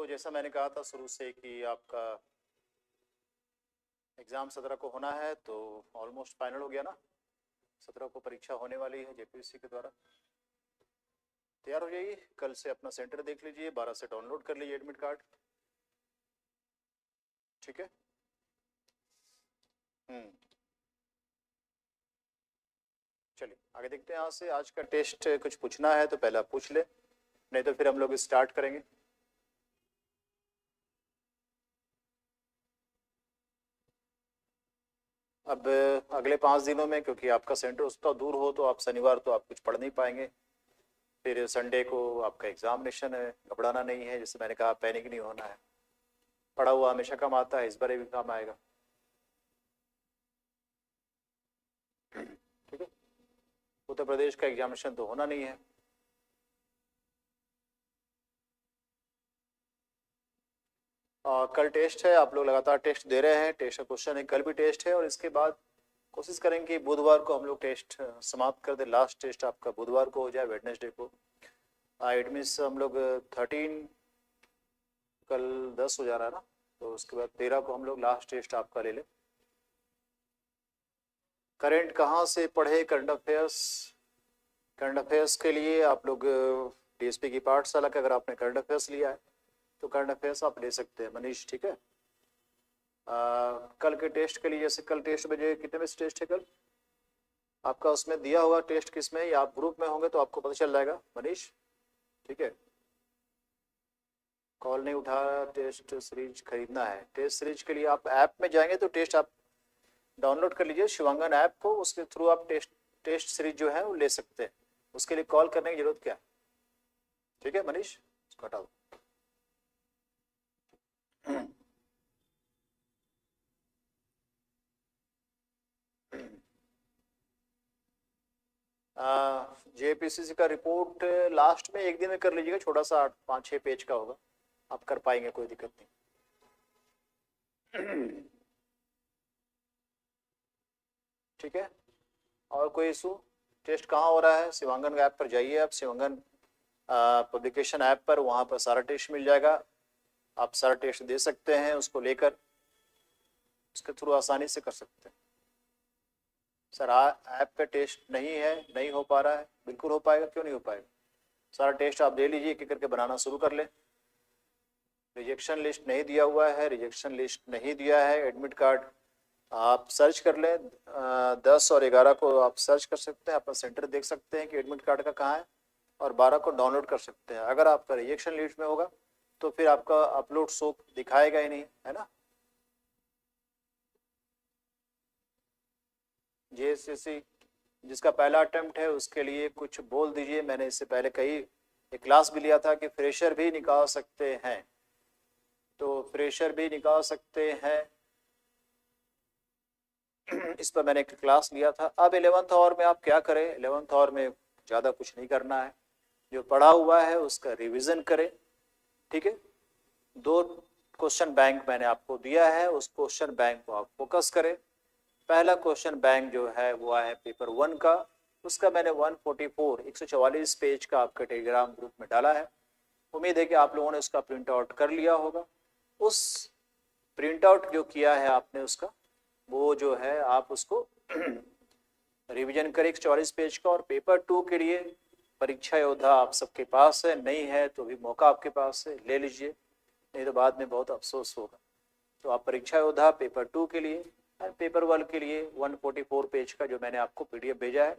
जैसा मैंने कहा था शुरू से कि आपका एग्ज़ाम 17 को होना है, तो ऑलमोस्ट फाइनल हो गया ना। 17 को परीक्षा होने वाली है जेपीएससी के द्वारा। तैयार हो जाइए, कल से अपना सेंटर देख लीजिए, 12 से डाउनलोड कर लीजिए एडमिट कार्ड, ठीक है। चलिए आगे देखते हैं। यहाँ से आज का टेस्ट कुछ पूछना है तो पहले आप पूछ ले, नहीं तो फिर हम लोग स्टार्ट करेंगे। अब अगले 5 दिनों में, क्योंकि आपका सेंटर उसका दूर हो, तो आप शनिवार तो आप कुछ पढ़ नहीं पाएंगे। फिर संडे को आपका एग्जामिनेशन है, घबराना नहीं है। जैसे मैंने कहा, पैनिक नहीं होना है। पढ़ा हुआ हमेशा काम आता है, इस बार भी काम आएगा, ठीक है। उत्तर प्रदेश का एग्जामिनेशन तो होना नहीं है। कल टेस्ट है, आप लोग लगातार टेस्ट दे रहे हैं। टेस्ट का क्वेश्चन है, कल भी टेस्ट है, और इसके बाद कोशिश करेंगे कि बुधवार को हम लोग टेस्ट समाप्त कर दें। लास्ट टेस्ट आपका बुधवार को हो जाए, वेडनेसडे को। इट मीन्स हम लोग 13, कल 10 हो जा रहा है ना, तो उसके बाद 13 को हम लोग लास्ट टेस्ट आपका ले लें। करंट कहाँ से पढ़े? करंट अफेयर्स, करंट अफेयर्स के लिए आप लोग डीएसपी की पाठशाला का अगर आपने करंट अफेयर्स लिया है तो करंट अफेयर्स आप ले सकते हैं, मनीष, ठीक है। कल के टेस्ट के लिए, जैसे कल टेस्ट बजे कितने बजे टेस्ट है कल आपका? उसमें दिया होगा टेस्ट किस में, या आप ग्रुप में होंगे तो आपको पता चल जाएगा, मनीष, ठीक है। कॉल नहीं उठा रहा। टेस्ट सीरीज खरीदना है। टेस्ट सीरीज के लिए आप ऐप में जाएंगे तो टेस्ट आप डाउनलोड कर लीजिए, शिवांगन ऐप को। उसके थ्रू आप टेस्ट सीरीज जो है वो ले सकते हैं। उसके लिए कॉल करने की जरूरत क्या है, ठीक है मनीष, इसको हटा दो। जेपीसीसी का रिपोर्ट लास्ट में एक दिन में कर लीजिएगा, छोटा सा 5-6 पेज का होगा, आप कर पाएंगे, कोई दिक्कत नहीं। ठीक है, और कोई इशू? टेस्ट कहाँ हो रहा है? शिवांगन ऐप पर जाइए आप, शिवांगन पब्लिकेशन ऐप पर, वहाँ पर सारा टेस्ट मिल जाएगा। आप सारा टेस्ट दे सकते हैं, उसको लेकर उसके थ्रू आसानी से कर सकते हैं। सर ऐप पे टेस्ट नहीं है, नहीं हो पा रहा है? बिल्कुल हो पाएगा, क्यों नहीं हो पाएगा। सारा टेस्ट आप ले लीजिए, एक एक करके बनाना शुरू कर लें। रिजेक्शन लिस्ट नहीं दिया हुआ है, रिजेक्शन लिस्ट नहीं दिया है। एडमिट कार्ड आप सर्च कर लें, 10 और 11 को आप सर्च कर सकते हैं, अपना सेंटर देख सकते हैं कि एडमिट कार्ड का कहाँ है, और 12 को डाउनलोड कर सकते हैं। अगर आपका रिजेक्शन लिस्ट में होगा तो फिर आपका अपलोड शो दिखाएगा ही नहीं, है ना। जेएसएससी जिसका पहला अटेम्प्ट है उसके लिए कुछ बोल दीजिए। मैंने इससे पहले कई एक क्लास भी लिया था कि फ्रेशर भी निकाल सकते हैं, तो फ्रेशर भी निकाल सकते हैं, इस पर मैंने एक क्लास लिया था। अब 11th आवर में आप क्या करें? 11th आवर में ज़्यादा कुछ नहीं करना है, जो पढ़ा हुआ है उसका रिवीजन करें, ठीक है। 2 क्वेश्चन बैंक मैंने आपको दिया है, उस क्वेश्चन बैंक को आप फोकस करें। पहला क्वेश्चन बैंक जो है वो है पेपर 1 का, उसका मैंने 144 पेज का आपके टेलीग्राम ग्रुप में डाला है। उम्मीद है कि आप लोगों ने उसका प्रिंट आउट कर लिया होगा। उस प्रिंट आउट जो किया है आपने उसका, वो जो है आप उसको रिवीजन करें 144 पेज का। और पेपर 2 के लिए परीक्षा योद्धा आप सबके पास है, नहीं है तो भी मौका आपके पास है, ले लीजिए, नहीं तो बाद में बहुत अफसोस होगा। तो आप परीक्षा योद्धा पेपर 2 के लिए, पेपर 1 के लिए 144 पेज का जो मैंने आपको पीडीएफ भेजा है,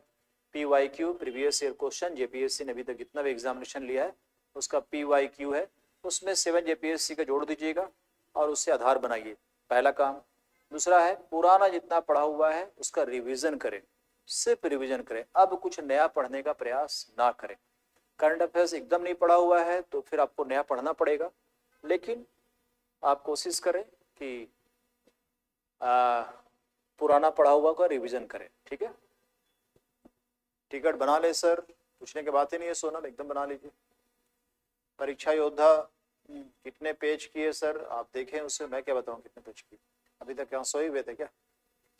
PYQ previous year question, JPSC ने अभी तक जितना भी एग्जामिनेशन लिया है उसका PYQ है, उसमें 7 जेपीएससी का जोड़ दीजिएगा और उससे आधार बनाइए, पहला काम। दूसरा है पुराना जितना पढ़ा हुआ है उसका रिवीजन करें, सिर्फ रिवीजन करें, अब कुछ नया पढ़ने का प्रयास ना करें। करंट अफेयर्स एकदम नहीं पढ़ा हुआ है तो फिर आपको नया पढ़ना पड़ेगा, लेकिन आप कोशिश करें कि पुराना पढ़ा हुआ का रिवीजन करें, ठीक है। टिकट बना ले सर, पूछने की बात ही नहीं है सोनम, एकदम बना लीजिए। परीक्षा योद्धा कितने पेज किए सर? आप देखें उससे, मैं क्या बताऊं कितने पेज किए। अभी तक क्या सोए हुए थे क्या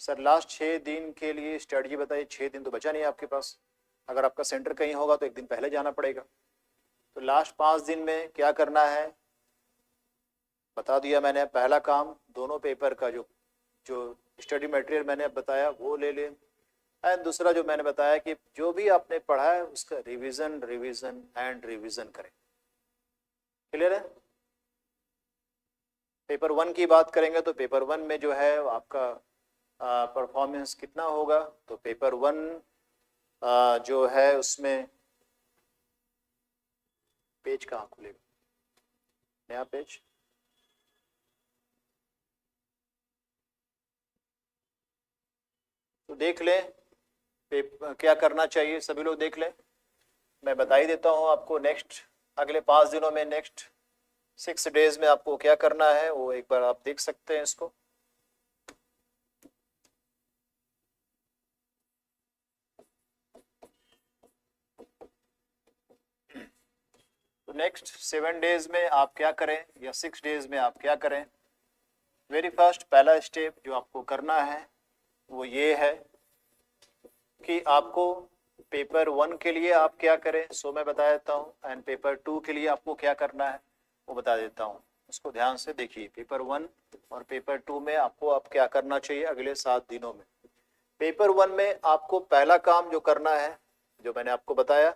सर? लास्ट 6 दिन के लिए स्ट्रेटजी बताइए। 6 दिन तो बचा नहीं है आपके पास, अगर आपका सेंटर कहीं होगा तो एक दिन पहले जाना पड़ेगा। तो लास्ट 5 दिन में क्या करना है? बता दिया मैंने। पहला काम दोनों पेपर का जो जो स्टडी मटेरियल मैंने बताया वो ले लें, एंड दूसरा जो मैंने बताया कि जो भी आपने पढ़ा है उसका रिवीजन रिवीजन एंड रिवीजन करें। क्लियर है? पेपर 1 की बात करेंगे तो पेपर 1 में जो है आपका परफॉर्मेंस कितना होगा, तो पेपर 1 जो है उसमें पेज कहाँ खुलेगा, नया पेज, तो देख लें क्या करना चाहिए, सभी लोग देख लें। मैं बता ही देता हूँ आपको, नेक्स्ट अगले 5 दिनों में, नेक्स्ट 6 डेज में आपको क्या करना है वो एक बार आप देख सकते हैं इसको। तो नेक्स्ट 7 डेज में आप क्या करें या 6 डेज में आप क्या करें। वेरी फर्स्ट पहला स्टेप जो आपको करना है वो ये है कि आपको पेपर 1 के लिए आप क्या करें, सो मैं बता देता हूँ, एंड पेपर 2 के लिए आपको क्या करना है वो बता देता हूँ। उसको ध्यान से देखिए, पेपर 1 और पेपर 2 में आपको अब क्या करना चाहिए अगले 7 दिनों में। पेपर 1 में आपको पहला काम जो करना है, जो मैंने आपको बताया,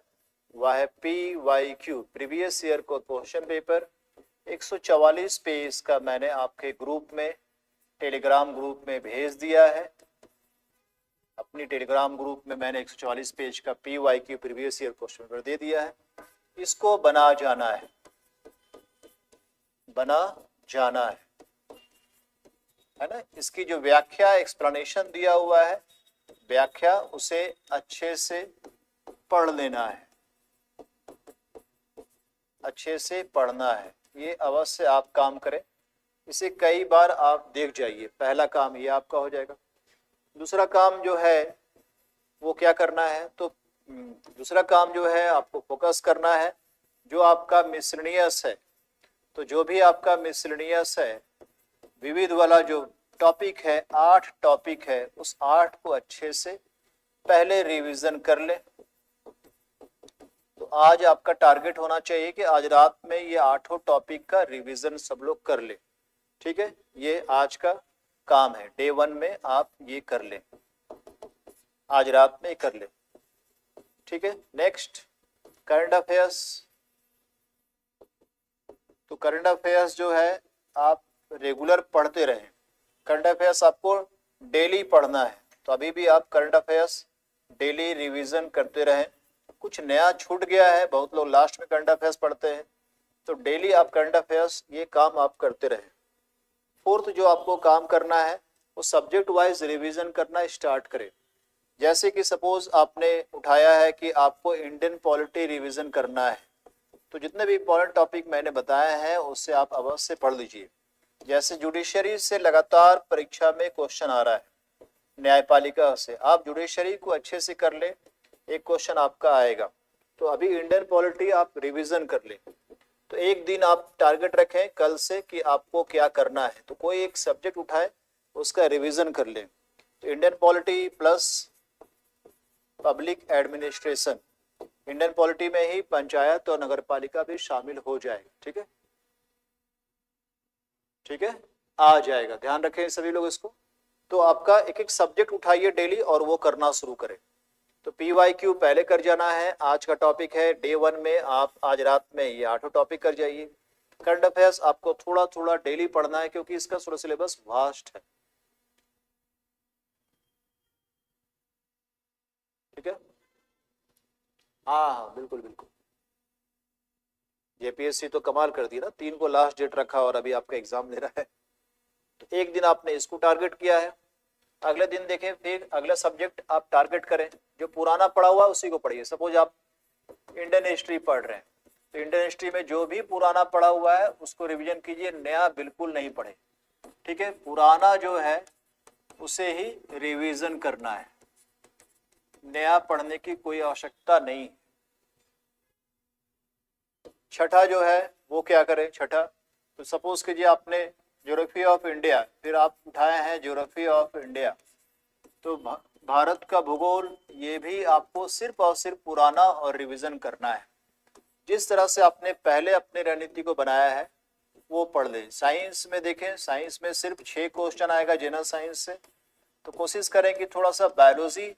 वह है PYQ, प्रीवियस ईयर को क्वेश्चन पेपर 144 पेज का मैंने आपके ग्रुप में, टेलीग्राम ग्रुप में भेज दिया है। अपनी टेलीग्राम ग्रुप में मैंने 144 पेज का PYQ previous year question paper दे दिया है। इसको बना जाना है, बना जाना है ना। इसकी जो व्याख्या एक्सप्लेनेशन दिया हुआ है, व्याख्या उसे अच्छे से पढ़ लेना है, अच्छे से पढ़ना है। ये अवश्य आप काम करें, इसे कई बार आप देख जाइए। पहला काम ये आपका हो जाएगा। दूसरा काम जो है वो क्या करना है, तो दूसरा काम जो है आपको फोकस करना है जो आपका मिसलेनियस है। तो जो भी आपका मिसलेनियस है, विविध वाला जो टॉपिक है, 8 टॉपिक है, उस 8 को अच्छे से पहले रिवीजन कर ले। तो आज आपका टारगेट होना चाहिए कि आज रात में ये 8 टॉपिक का रिवीजन सब लोग कर ले। ठीक है, ये आज का काम है, डे 1 में आप ये कर ले, आज रात में कर ले। ठीक है, नेक्स्ट करंट अफेयर्स। तो करंट अफेयर्स जो है आप रेगुलर पढ़ते रहें। करंट अफेयर्स आपको डेली पढ़ना है, तो अभी भी आप करंट अफेयर्स डेली रिवीजन करते रहें। कुछ नया छूट गया है, बहुत लोग लास्ट में करंट अफेयर्स पढ़ते हैं, तो डेली आप करंट अफेयर्स ये काम आप करते रहें। फोर्थ जो आपको काम करना है वो सब्जेक्ट वाइज रिवीजन करना स्टार्ट करें। जैसे कि सपोज आपने उठाया है कि आपको इंडियन पॉलिटी रिवीजन करना है, तो जितने भी इंपॉर्टेंट टॉपिक मैंने बताए हैं उससे आप अवश्य पढ़ लीजिए। जैसे जुडिशरी से लगातार परीक्षा में क्वेश्चन आ रहा है, न्यायपालिका से, आप जुडिशरी को अच्छे से कर ले, एक क्वेश्चन आपका आएगा। तो अभी इंडियन पॉलिटी आप रिवीजन कर ले, तो एक दिन आप टारगेट रखें कल से कि आपको क्या करना है, तो कोई एक सब्जेक्ट उठाए उसका रिवीजन कर ले। तो Indian polity plus public administration, Indian polity में ही पंचायत और नगरपालिका भी शामिल हो जाएगा। ठीक है, ठीक है, आ जाएगा, ध्यान रखें सभी लोग इसको। तो आपका एक एक सब्जेक्ट उठाइए डेली और वो करना शुरू करें। तो PYQ पहले कर जाना है, आज का टॉपिक है, डे 1 में आप आज रात में ये 8 टॉपिक कर जाइए। करंट अफेयर्स आपको थोड़ा थोड़ा डेली पढ़ना है क्योंकि इसका थोड़ा सिलेबस वास्ट है। ठीक है, हाँ बिल्कुल बिल्कुल। JPSC तो कमाल कर दिया ना, 3 को लास्ट डेट रखा और अभी आपका एग्जाम ले रहा है। तो एक दिन आपने इसको टारगेट किया है, अगले दिन देखें, फिर अगला सब्जेक्ट आप टारगेट करें, जो पुराना पढ़ा हुआ उसी को पढ़िए। सपोज आप इंडियन हिस्ट्री पढ़ रहे हैं, तो इंडियन हिस्ट्री में जो भी पुराना पढ़ा हुआ है उसको रिवीजन कीजिए, नया बिल्कुल नहीं पढ़े। ठीक है, पुराना जो है उसे ही रिवीजन करना है, नया पढ़ने की कोई आवश्यकता नहीं। छठा जो है वो क्या करें, छठा, तो सपोज कीजिए आपने ज्योग्राफी ऑफ इंडिया, फिर आप उठाए हैं ज्योग्राफी ऑफ इंडिया, तो भारत का भूगोल, ये भी आपको सिर्फ और सिर्फ पुराना और रिवीजन करना है। जिस तरह से आपने पहले अपने रणनीति को बनाया है वो पढ़ लें। साइंस में देखें, साइंस में सिर्फ 6 क्वेश्चन आएगा जनरल साइंस से, तो कोशिश करें कि थोड़ा सा बायोलॉजी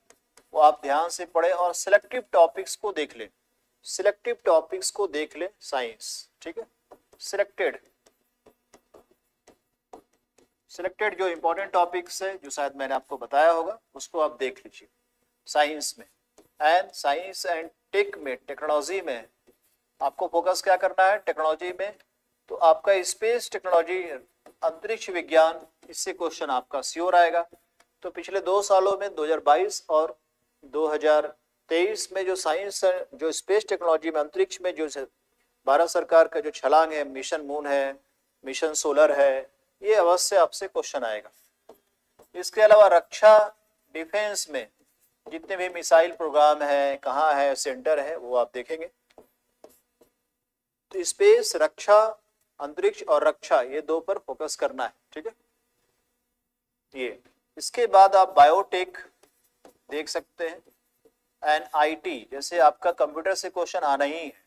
वो आप ध्यान से पढ़ें और सिलेक्टिव टॉपिक्स को देख लें, सिलेक्टिव टॉपिक्स को देख लें साइंस, ठीक है। सिलेक्टेड जो इंपॉर्टेंट टॉपिक्स है जो शायद मैंने आपको बताया होगा उसको आप देख लीजिए साइंस में। एंड साइंस एंड टेक में, टेक्नोलॉजी में आपको फोकस क्या करना है, टेक्नोलॉजी में तो आपका स्पेस टेक्नोलॉजी, अंतरिक्ष विज्ञान, इससे क्वेश्चन आपका श्योर आएगा। तो पिछले 2 सालों में 2022 और 2023 में जो साइंस, जो स्पेस टेक्नोलॉजी में, अंतरिक्ष में जो भारत सरकार का जो छलांग है, मिशन मून है, मिशन सोलर है, ये अवश्य आपसे क्वेश्चन आएगा। इसके अलावा रक्षा, डिफेंस में जितने भी मिसाइल प्रोग्राम है, कहाँ है, सेंटर है, वो आप देखेंगे। तो स्पेस, रक्षा, अंतरिक्ष और रक्षा, ये 2 पर फोकस करना है, ठीक है। ये इसके बाद आप बायोटेक देख सकते हैं, एंड आईटी, जैसे आपका कंप्यूटर से क्वेश्चन आना ही है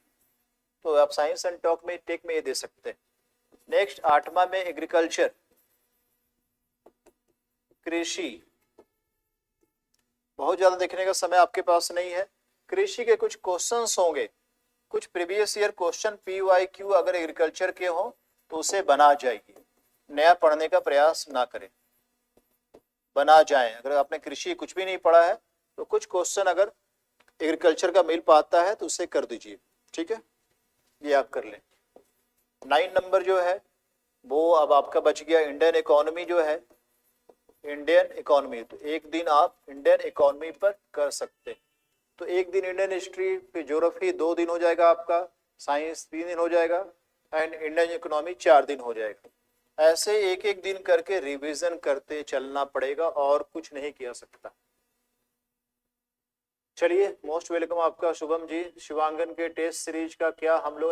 तो आप साइंस एंड टॉक में, टेक में ये दे सकते हैं। नेक्स्ट 8वां में एग्रीकल्चर, कृषि, बहुत ज्यादा देखने का समय आपके पास नहीं है। कृषि के कुछ क्वेश्चंस होंगे, कुछ प्रीवियस ईयर क्वेश्चन PYQ अगर एग्रीकल्चर के हो तो उसे बना जाइए, नया पढ़ने का प्रयास ना करें, बना जाए। अगर आपने कृषि कुछ भी नहीं पढ़ा है तो कुछ क्वेश्चन अगर एग्रीकल्चर का मिल पाता है तो उसे कर दीजिए, ठीक है, ये आप कर लें। 9 नंबर जो है वो अब आपका बच गया, इंडियन इकोनॉमी जो है, इंडियन इकोनॉमी, तो एक दिन आप इंडियन इकोनॉमी पर कर सकते हैं। तो एक दिन इंडियन हिस्ट्री, फिर ज्योग्राफी 2 दिन हो जाएगा आपका, साइंस 3 दिन हो जाएगा, एंड इंडियन इकोनॉमी 4 दिन हो जाएगा। ऐसे एक एक दिन करके रिवीजन करते चलना पड़ेगा और कुछ नहीं किया सकता। चलिए, मोस्ट वेलकम आपका शुभम जी। शिवांगन के टेस्ट सीरीज का क्या हम लोग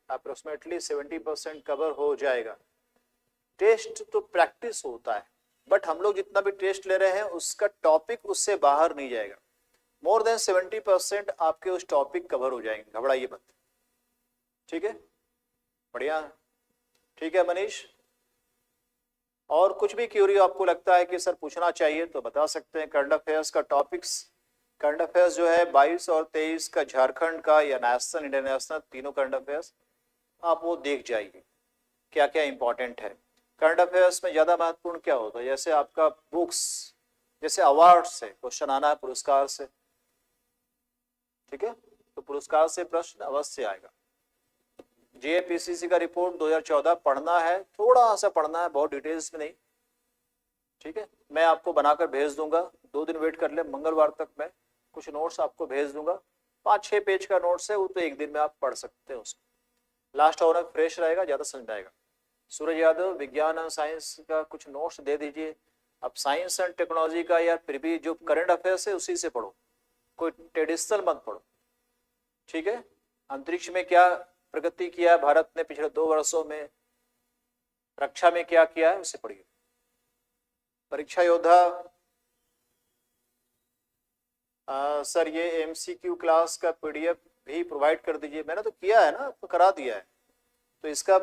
अप्रोक्सीमेटली 70% कवर हो जाएगा। टेस्ट तो प्रैक्टिस होता है, बट हम लोग जितना भी टेस्ट ले रहे हैं उसका टॉपिक उससे बाहर नहीं जाएगा। मोर देन 70% आपके उस टॉपिक कवर हो जाएंगे, घबराइए मत, ठीक है, बढ़िया, ठीक है मनीष। और कुछ भी क्यूरी आपको लगता है कि सर पूछना चाहिए तो बता सकते हैं। करंट अफेयर्स का टॉपिक्स, करंट अफेयर्स जो है 22 और 23 का झारखंड का या नेशनल, इंटरनेशनल, तीनों करंट अफेयर्स आप वो देख जाइए क्या क्या इंपॉर्टेंट है। करंट अफेयर्स में ज़्यादा महत्वपूर्ण क्या होता है, जैसे आपका बुक्स, जैसे अवार्ड से क्वेश्चन आना है, पुरस्कार से, ठीक है, तो पुरस्कार से प्रश्न अवश्य आएगा। JPCC का रिपोर्ट 2014 पढ़ना है, थोड़ा सा पढ़ना है, बहुत डिटेल्स में नहीं, ठीक है, मैं आपको बनाकर भेज दूंगा, 2 दिन वेट कर ले, मंगलवार तक मैं कुछ नोट्स आपको भेज दूंगा, 5-6 पेज का नोट्स है वो, तो एक दिन में आप पढ़ सकते हैं उसको। लास्ट आवर में फ्रेश रहेगा, ज़्यादा समझ आएगा। सूरज यादव, विज्ञान और साइंस का कुछ नोट्स दे दीजिए। अब साइंस एंड टेक्नोलॉजी का या फिर भी जो करंट अफेयर्स है उसी से पढ़ो, कोई ट्रेडिशनल मत पढ़ो, ठीक है। अंतरिक्ष में क्या प्रगति किया है भारत ने पिछले 2 वर्षों में, रक्षा में क्या किया है उसे पढ़िए। परीक्षा योद्धा, सर ये MCQ क्लास का PDF भी प्रोवाइड कर दीजिए। मैंने तो किया है ना, आपको करा दिया है, तो इसका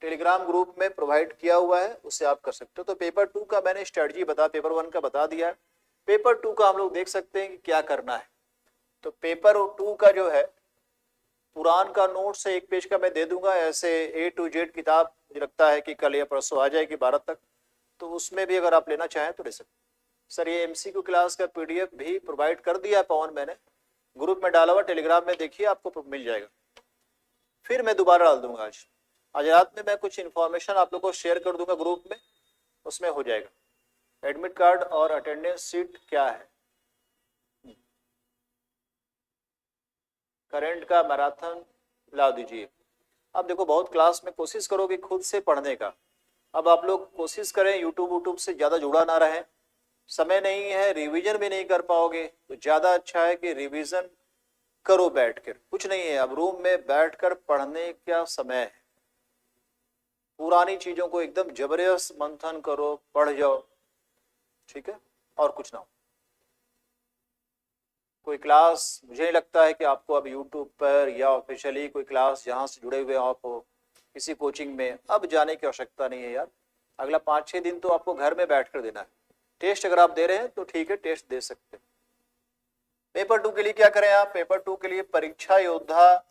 टेलीग्राम ग्रुप में प्रोवाइड किया हुआ है, उससे आप कर सकते हो। तो पेपर 2 का मैंने स्ट्रेटजी पेपर 1 का बता दिया है, पेपर 2 का हम लोग देख सकते हैं कि क्या करना है। तो पेपर 2 का जो है पुराण का नोट से 1 पेज का मैं दे दूंगा, ऐसे A to Z किताब मुझे लगता है कि कल या परसों आ जाएगी 12 तक, तो उसमें भी अगर आप लेना चाहें तो ले सकते। सर ये MCQ क्लास का PDF भी प्रोवाइड कर दिया है पवन, मैंने ग्रुप में डाला हुआ, टेलीग्राम में देखिए आपको मिल जाएगा। फिर मैं दोबारा डाल दूंगा, आज रात में मैं कुछ इन्फॉर्मेशन आप लोगों को शेयर कर दूंगा ग्रुप में, उसमें हो जाएगा। एडमिट कार्ड और अटेंडेंस शीट क्या है, करंट का मैराथन ला दीजिए। अब देखो बहुत क्लास में कोशिश करोगे खुद से पढ़ने का, अब आप लोग कोशिश करें यूट्यूब से ज़्यादा जुड़ा ना रहें, समय नहीं है, रिवीजन भी नहीं कर पाओगे, तो ज़्यादा अच्छा है कि रिवीजन करो बैठकर, कुछ नहीं है, अब रूम में बैठकर पढ़ने का समय है। पुरानी चीज़ों को एकदम जबरदस्त मंथन करो, पढ़ जाओ, ठीक है, और कुछ ना हो। कोई क्लास मुझे नहीं लगता है कि आपको अब यूट्यूब पर या ऑफिशियली कोई क्लास जहाँ से जुड़े हुए आप हो किसी कोचिंग में, अब जाने की आवश्यकता नहीं है यार। अगला 5-6 दिन तो आपको घर में बैठ कर देना है। टेस्ट अगर आप दे रहे हैं तो ठीक है, टेस्ट दे सकते हैं। पेपर 2 के लिए क्या करें आप? पेपर 2 के लिए परीक्षा योद्धा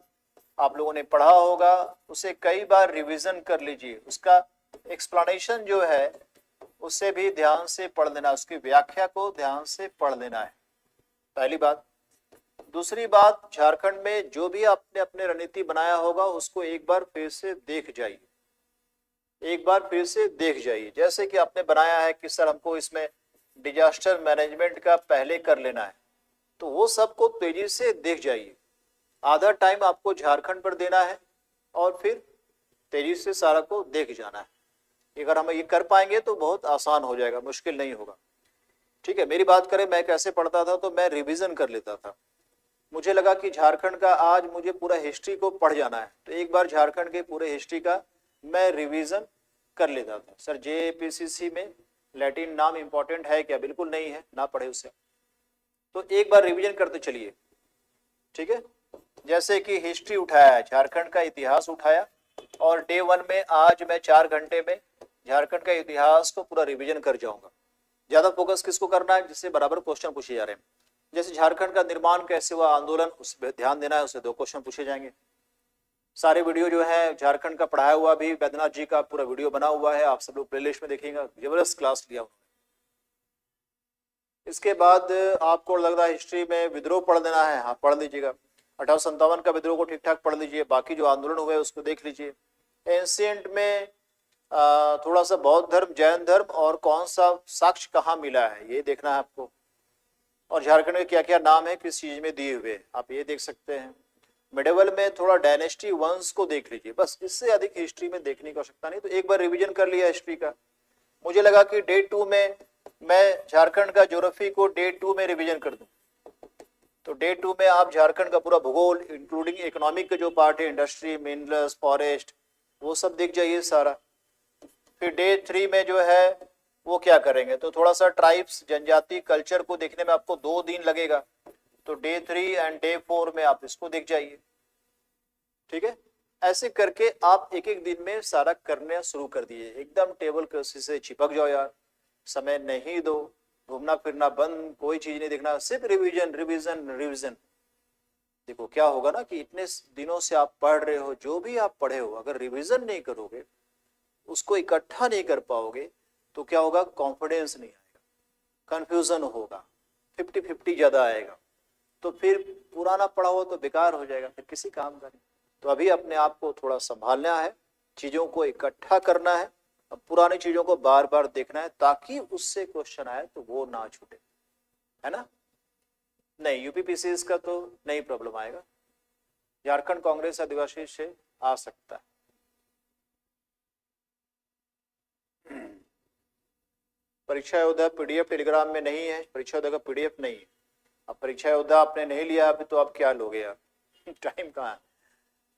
आप लोगों ने पढ़ा होगा, उसे कई बार रिवीजन कर लीजिए। उसका एक्सप्लेनेशन जो है उसे भी ध्यान से पढ़ लेना, उसकी व्याख्या को ध्यान से पढ़ लेना है, पहली बात। दूसरी बात, झारखंड में जो भी आपने अपने रणनीति बनाया होगा उसको एक बार फिर से देख जाइए, एक बार फिर से देख जाइए। जैसे कि आपने बनाया है कि सर हमको इसमें डिजास्टर मैनेजमेंट का पहले कर लेना है, तो वो सबको तेजी से देख जाइए। आधा टाइम आपको झारखंड पर देना है और फिर तेजी से सारा को देख जाना है। अगर हम ये कर पाएंगे तो बहुत आसान हो जाएगा, मुश्किल नहीं होगा। ठीक है, मेरी बात करें मैं कैसे पढ़ता था, तो मैं रिवीजन कर लेता था। मुझे लगा कि झारखंड का आज मुझे पूरा हिस्ट्री को पढ़ जाना है, तो एक बार झारखंड के पूरे हिस्ट्री का मैं रिवीजन कर लेता था। सर जेपीसीसी में लैटिन नाम इंपॉर्टेंट है क्या? बिल्कुल नहीं है, ना पढ़े उसे, तो एक बार रिवीजन करते चलिए। ठीक है, जैसे कि हिस्ट्री उठाया है, झारखंड का इतिहास उठाया, और डे 1 में आज मैं 4 घंटे में झारखंड का इतिहास को पूरा रिवीजन कर जाऊंगा। ज्यादा फोकस किसको करना है? जिससे बराबर क्वेश्चन पूछे जा रहे हैं। जैसे झारखंड का निर्माण कैसे हुआ, आंदोलन, उस पर ध्यान देना है, उससे 2 क्वेश्चन पूछे जाएंगे। सारे वीडियो जो है झारखंड का पढ़ाया हुआ भी वैद्यनाथ जी का पूरा वीडियो बना हुआ है, आप सब लोग प्लेलिस्ट में देखेंगे, जबरदस्त क्लास लिया उन्होंने। इसके बाद आपको लगता है हिस्ट्री में विद्रोह पढ़ देना है, हाँ पढ़ लीजिएगा। 1857 का विद्रोह को ठीक ठाक पढ़ लीजिए, बाकी जो आंदोलन हुए उसको देख लीजिए। एंशिएंट में थोड़ा सा बौद्ध धर्म, जैन धर्म और कौन सा साक्ष्य कहाँ मिला है ये देखना है आपको, और झारखंड में क्या क्या नाम है किस चीज में दिए हुए आप ये देख सकते हैं। मिडेवल में थोड़ा डायनेस्टी वंश को देख लीजिए, बस, इससे अधिक हिस्ट्री में देखने की आवश्यकता नहीं। तो एक बार रिवीजन कर लिया हिस्ट्री का। मुझे लगा कि डे 2 में मैं झारखंड का ज्योग्राफी को डे 2 में रिवीजन कर दूं, तो डे 2 में आप झारखंड का पूरा भूगोल इंक्लूडिंग इकोनॉमिक का जो पार्ट है, इंडस्ट्री, मिनरल्स, फॉरेस्ट, वो सब देख जाइए सारा। फिर डे 3 में जो है वो क्या करेंगे, तो थोड़ा सा ट्राइब्स, जनजाति, कल्चर को देखने में आपको 2 दिन लगेगा, तो डे 3 एंड डे 4 में आप इसको देख जाइए। ठीक है, ऐसे करके आप एक एक दिन में सारा करना शुरू कर दिए। एकदम टेबल कुर्सी से चिपक जाओ यार, समय नहीं दो, घूमना फिरना बंद, कोई चीज नहीं देखना, सिर्फ रिवीजन रिवीजन रिवीजन। देखो क्या होगा ना कि इतने दिनों से आप पढ़ रहे हो, जो भी आप पढ़े हो, अगर रिवीजन नहीं करोगे, उसको इकट्ठा नहीं कर पाओगे, तो क्या होगा, कॉन्फिडेंस नहीं आएगा, कंफ्यूजन होगा, 50-50 ज्यादा आएगा, तो फिर पुराना पढ़ा हो तो बेकार हो जाएगा, फिर किसी काम का नहीं। तो अभी अपने आप को थोड़ा संभालना है, चीजों को इकट्ठा करना है, अब पुरानी चीजों को बार बार देखना है, ताकि उससे क्वेश्चन आए तो वो ना छूटे, है ना। नहीं, यूपीपीसीएस का तो नहीं प्रॉब्लम आएगा, झारखंड कांग्रेस आदिवासी से आ सकता है। परीक्षा योद्धा पीडीएफ टेलीग्राम में नहीं है, परीक्षा योद्धा का पीडीएफ नहीं है। अब परीक्षा योद्धा आपने नहीं लिया अभी, तो आप क्या लोगे यार, टाइम कहाँ है।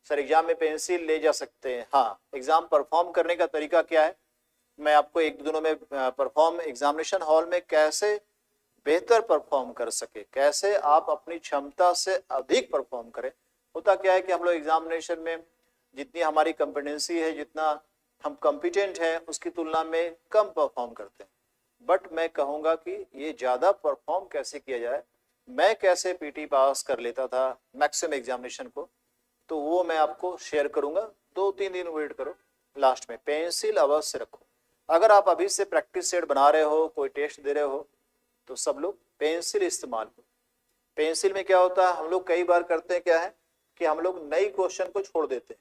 सर एग्जाम में पेंसिल ले जा सकते हैं, हाँ। एग्जाम परफॉर्म करने का तरीका क्या है, मैं आपको एक दिनों में परफॉर्म एग्जामिनेशन हॉल में कैसे बेहतर परफॉर्म कर सके, कैसे आप अपनी क्षमता से अधिक परफॉर्म करें। होता क्या है कि हम लोग एग्जामिनेशन में जितनी हमारी कॉम्पिटेंसी है, जितना हम कॉम्पिटेंट हैं, उसकी तुलना में कम परफॉर्म करते हैं। बट मैं कहूँगा कि ये ज़्यादा परफॉर्म कैसे किया जाए, मैं कैसे पीटी पास कर लेता था मैक्सिमम एग्जामिनेशन को, तो वो मैं आपको शेयर करूंगा। 2-3 दिन वेट करो, लास्ट में पेंसिल अवश्य रखो। अगर आप अभी से प्रैक्टिस सेट बना रहे हो, कोई टेस्ट दे रहे हो, तो सब लोग पेंसिल इस्तेमाल करो। पेंसिल में क्या होता है, हम लोग कई बार करते हैं क्या है कि हम लोग नई क्वेश्चन को छोड़ देते हैं,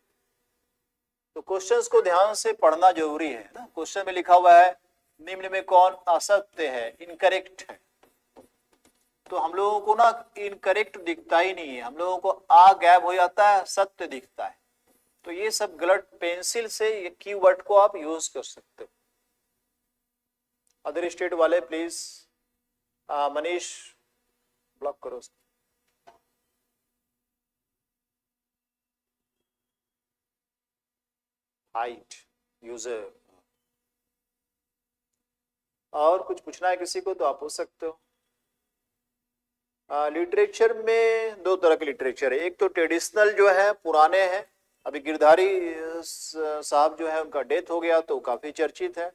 तो क्वेश्चंस को ध्यान से पढ़ना जरूरी है ना। क्वेश्चन में लिखा हुआ है निम्न में कौन असत्य है, इनकरेक्ट है, तो हम लोगों को ना इनकरेक्ट दिखता ही नहीं है, हम लोगों को आ गैप हो जाता है, सत्य दिखता है। तो ये सब गलत, पेंसिल से ये कीवर्ड को आप यूज कर सकते हो। अदर स्टेट वाले प्लीज, मनीष ब्लॉक करो। हाइट यूजर, और कुछ पूछना है किसी को तो आप पूछ सकते हो। लिटरेचर में 2 तरह के लिटरेचर है, एक तो ट्रेडिशनल जो है पुराने हैं, अभी गिरधारी साहब जो है उनका डेथ हो गया तो काफी चर्चित है।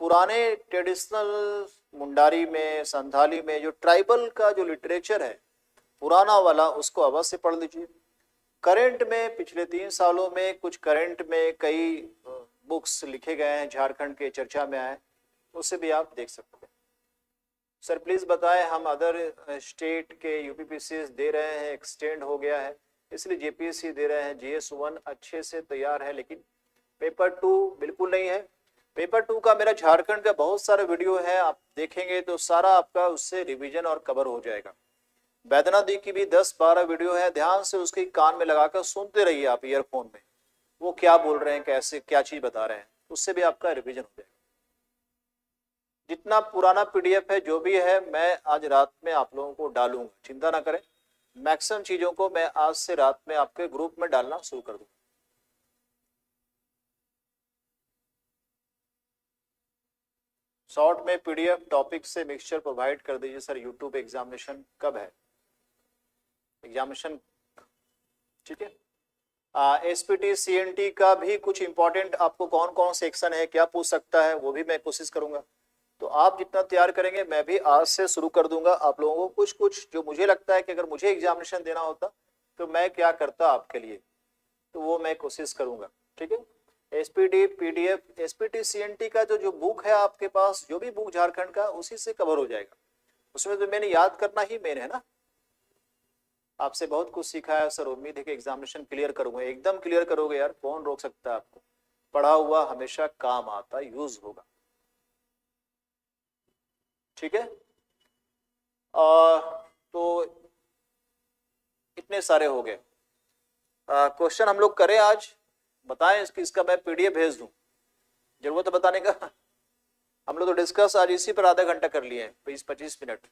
पुराने ट्रेडिशनल मुंडारी में, संथाली में जो ट्राइबल का जो लिटरेचर है पुराना वाला, उसको अवश्य पढ़ लीजिए। करंट में पिछले 3 सालों में कुछ करंट में कई बुक्स लिखे गए हैं, झारखंड के चर्चा में आए, उसे भी आप देख सकते हैं। सर प्लीज बताएं, हम अदर स्टेट के यूपीपीसीएस दे रहे हैं, एक्सटेंड हो गया है इसलिए जेपीएससी दे रहे हैं। जीएस 1 अच्छे से तैयार है लेकिन पेपर 2 बिल्कुल नहीं है। पेपर 2 का मेरा झारखंड का बहुत सारे वीडियो है, आप देखेंगे तो सारा आपका उससे रिवीजन और कवर हो जाएगा। वैद्यनाथ दी की भी 10-12 वीडियो है, ध्यान से उसके कान में लगाकर सुनते रहिए आप ईयरफोन में, वो क्या बोल रहे हैं, कैसे क्या चीज बता रहे हैं, उससे भी आपका रिवीजन हो जाएगा। जितना पुराना पीडीएफ है जो भी है मैं आज रात में आप लोगों को डालूंगा, चिंता ना करें। मैक्सिमम चीजों को मैं आज से रात में आपके ग्रुप में डालना शुरू कर दूंगा। शॉर्ट में पीडीएफ टॉपिक से मिक्सचर प्रोवाइड कर दीजिए। सर यूट्यूब एग्जामिनेशन कब है? एग्जामिनेशन ठीक है। एसपीटी सीएनटी का भी कुछ इंपॉर्टेंट आपको कौन कौन सेक्शन है, क्या पूछ सकता है, वो भी मैं कोशिश करूंगा। तो आप जितना तैयार करेंगे मैं भी आज से शुरू कर दूंगा आप लोगों को कुछ कुछ जो मुझे लगता है कि अगर मुझे एग्जामिनेशन देना होता तो मैं क्या करता आपके लिए, तो वो मैं कोशिश करूंगा। ठीक है। एसपीटी पीडीएफ, एसपीटी सीएनटी का जो बुक है आपके पास, जो भी बुक झारखंड का, उसी से कवर हो जाएगा। उसमें तो मैंने याद करना ही मेन है ना। आपसे बहुत कुछ सीखा है सर, उम्मीद है कि एग्जामिनेशन क्लियर करूंगा। एकदम क्लियर करोगे यार, कौन रोक सकता है आपको। पढ़ा हुआ हमेशा काम आता, यूज होगा। ठीक है। तो इतने सारे हो गए क्वेश्चन हम लोग करें आज। बताएं इसका मैं पीडीएफ भेज दूं, जरूरत है बताने का। हम लोग तो डिस्कस आज इसी पर आधा घंटा कर लिए हैं, 20-25 मिनट।